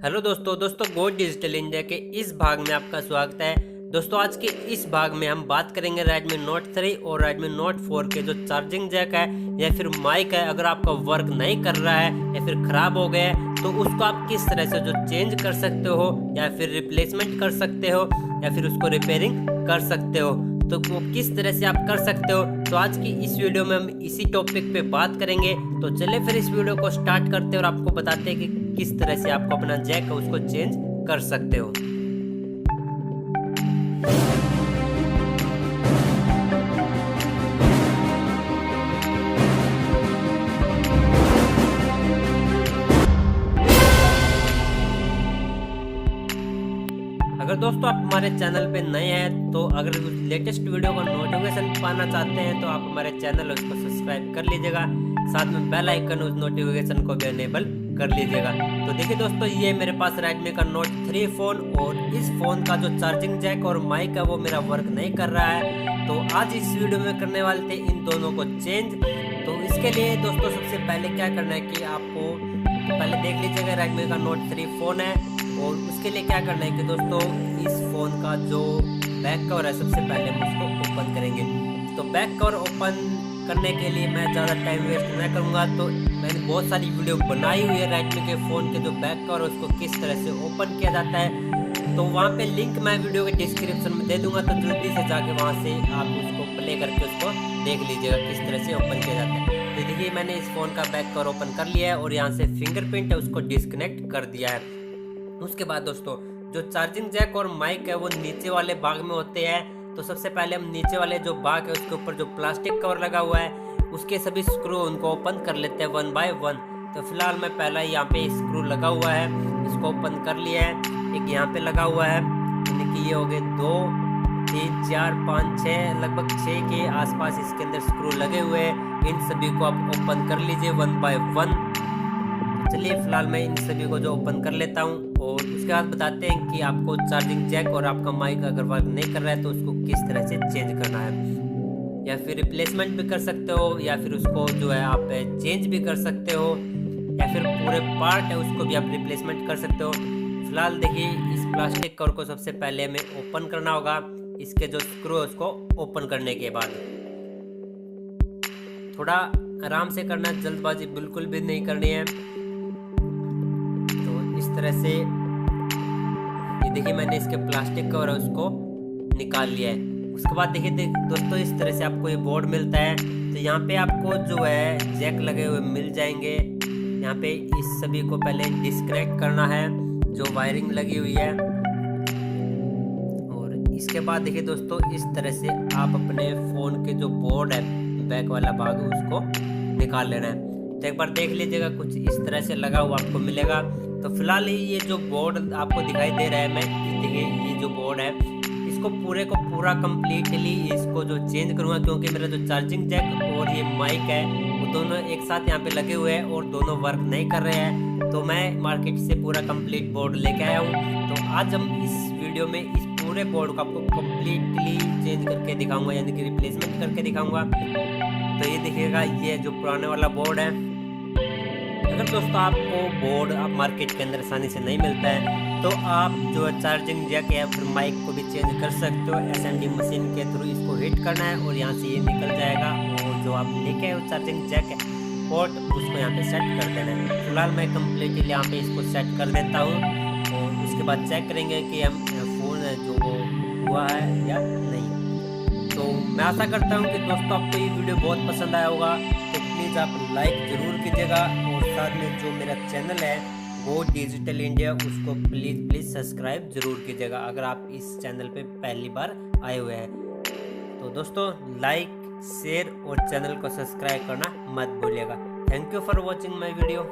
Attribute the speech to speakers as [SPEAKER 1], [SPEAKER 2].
[SPEAKER 1] Hello दोस्तों गोड digital India के इस भाग में आपका स्वागत है। दोस्तों आज के इस भाग में हम बात करेंगे Redmi Note 3 और Redmi Note 4 के जो चार्जिंग जैक है या फिर माइक है, अगर आपका वर्क नहीं कर रहा है या फिर ख़राब हो गया है तो उसको आप किस तरह से जो चेंज कर सकते हो या फिर रिप्लेसमेंट कर सकते हो या फिर उसको रिपेयरिंग कर सकते हो, तो वो किस तरह से आप कर सकते हो। तो आज की इस वीडियो में हम इसी टॉपिक पे बात करेंगे। तो चलिए फिर इस वीडियो को स्टार्ट करते हैं और आपको बताते हैं कि किस तरह से आपको अपना जैक है उसको चेंज कर सकते हो। अगर दोस्तों आप हमारे चैनल पे नए हैं तो अगर लेटेस्ट वीडियो का नोटिफिकेशन पाना चाहते हैं तो आप हमारे चैनल उसको सब्सक्राइब कर लीजिएगा, साथ में बेल आइकन उस नोटिफिकेशन को भी इनेबल कर लीजिएगा। तो देखिए दोस्तों, ये मेरे पास Redmi का Note 3 फ़ोन और इस फ़ोन का जो चार्जिंग जैक और माइक है वो मेरा वर्क नहीं कर रहा है। तो आज इस वीडियो में करने वाले थे इन दोनों को चेंज। तो इसके लिए दोस्तों सबसे पहले क्या करना है कि आपको पहले देख लीजिएगा Redmi का Note 3 फ़ोन है और उसके लिए क्या करना है कि दोस्तों इस फ़ोन का जो बैक कवर है सबसे पहले हम उसको ओपन करेंगे। तो बैक कवर ओपन करने के लिए मैं ज़्यादा टाइम वेस्ट नहीं करूँगा, तो मैंने बहुत सारी वीडियो बनाई हुई है Redmi के फ़ोन के जो बैक कवर है उसको किस तरह से ओपन किया जाता है। तो वहाँ पे लिंक मैं वीडियो के डिस्क्रिप्शन में दे दूँगा, तो जल्दी से जाके वहाँ से आप उसको प्ले करके उसको देख लीजिएगा किस तरह से ओपन किया जाता है। तो देखिए मैंने इस फ़ोन का बैक कवर ओपन कर लिया है और यहाँ से फिंगरप्रिंट है उसको डिस्कनेक्ट कर दिया है। उसके बाद दोस्तों जो चार्जिंग जैक और माइक है वो नीचे वाले भाग में होते हैं। तो सबसे पहले हम नीचे वाले जो भाग है उसके ऊपर जो प्लास्टिक कवर लगा हुआ है उसके सभी स्क्रू उनको ओपन कर लेते हैं 1 बाय 1। तो फिलहाल मैं पहला यहाँ पे स्क्रू लगा हुआ है इसको ओपन कर लिया है। एक यहाँ पे लगा हुआ है, यानी कि ये हो गए 2 3 4 5 6 लगभग 6 के आसपास इसके अंदर स्क्रू लगे हुए हैं। इन सभी को आप ओपन कर लीजिए 1 बाय 1। चलिए फिलहाल मैं इन सभी को जो ओपन कर लेता हूँ और उसके बाद बताते हैं कि आपको चार्जिंग जैक और आपका माइक अगर वर्क नहीं कर रहा है तो उसको किस तरह से चेंज करना है, या फिर रिप्लेसमेंट भी कर सकते हो या फिर उसको जो है आप चेंज भी कर सकते हो या फिर पूरे पार्ट है उसको भी आप रिप्लेसमेंट कर सकते हो। फिलहाल देखिए इस प्लास्टिक कवर को सबसे पहले हमें ओपन करना होगा। इसके जो स्क्रू है उसको ओपन करने के बाद थोड़ा आराम से करना है, जल्दबाजी बिल्कुल भी नहीं करनी है। इस तरह से ये देखिए मैंने इसके प्लास्टिक कवर है उसको निकाल लिया है। उसके बाद देखिए दोस्तों इस तरह से आपको ये बोर्ड मिलता है। तो यहाँ पे आपको जो है जैक लगे हुए मिल जाएंगे। यहाँ पे इस सभी को पहले डिस्कनेक्ट करना है जो वायरिंग लगी हुई है, और इसके बाद देखिए दोस्तों इस तरह से आप अपने फ़ोन के जो बोर्ड है बैक वाला भाग है उसको निकाल लेना है। तो एक बार देख लीजिएगा कुछ इस तरह से लगा हुआ आपको मिलेगा। तो फिलहाल ये जो बोर्ड आपको दिखाई दे रहा है, मैं देखिए ये जो बोर्ड है इसको पूरे को पूरा कम्प्लीटली इसको जो चेंज करूँगा, क्योंकि मेरा जो चार्जिंग जैक और ये माइक है वो दोनों एक साथ यहाँ पे लगे हुए हैं और दोनों वर्क नहीं कर रहे हैं। तो मैं मार्केट से पूरा कंप्लीट बोर्ड लेके आया हूँ। तो आज हम इस वीडियो में इस पूरे बोर्ड को आपको कम्प्लीटली चेंज करके दिखाऊँगा, यानी कि रिप्लेसमेंट करके दिखाऊँगा। तो ये देखिएगा ये जो पुराने वाला बोर्ड है। अगर दोस्तों आपको बोर्ड आप मार्केट के अंदर आसानी से नहीं मिलता है तो आप जो चार्जिंग जैक या फिर माइक को भी चेंज कर सकते हो। SMD मशीन के थ्रू इसको हिट करना है और यहाँ से ये निकल जाएगा, और जो आप लेके आए चार्जिंग जैक है पोर्ट उसको यहाँ पे सेट कर देना है। फिलहाल मैं कम्प्लीटली यहाँ पे इसको सेट कर देता हूँ और उसके बाद चेक करेंगे कि हम फ़ोन जो हुआ है या नहीं। तो मैं आशा करता हूँ कि दोस्तों आपको ये वीडियो बहुत पसंद आया होगा। तो प्लीज़ आप लाइक ज़रूर कीजिएगा और साथ में जो मेरा चैनल है गोड डिजिटल इंडिया उसको प्लीज़ सब्सक्राइब ज़रूर कीजिएगा अगर आप इस चैनल पे पहली बार आए हुए हैं। तो दोस्तों लाइक शेयर और चैनल को सब्सक्राइब करना मत भूलिएगा। Thank you for watching my video.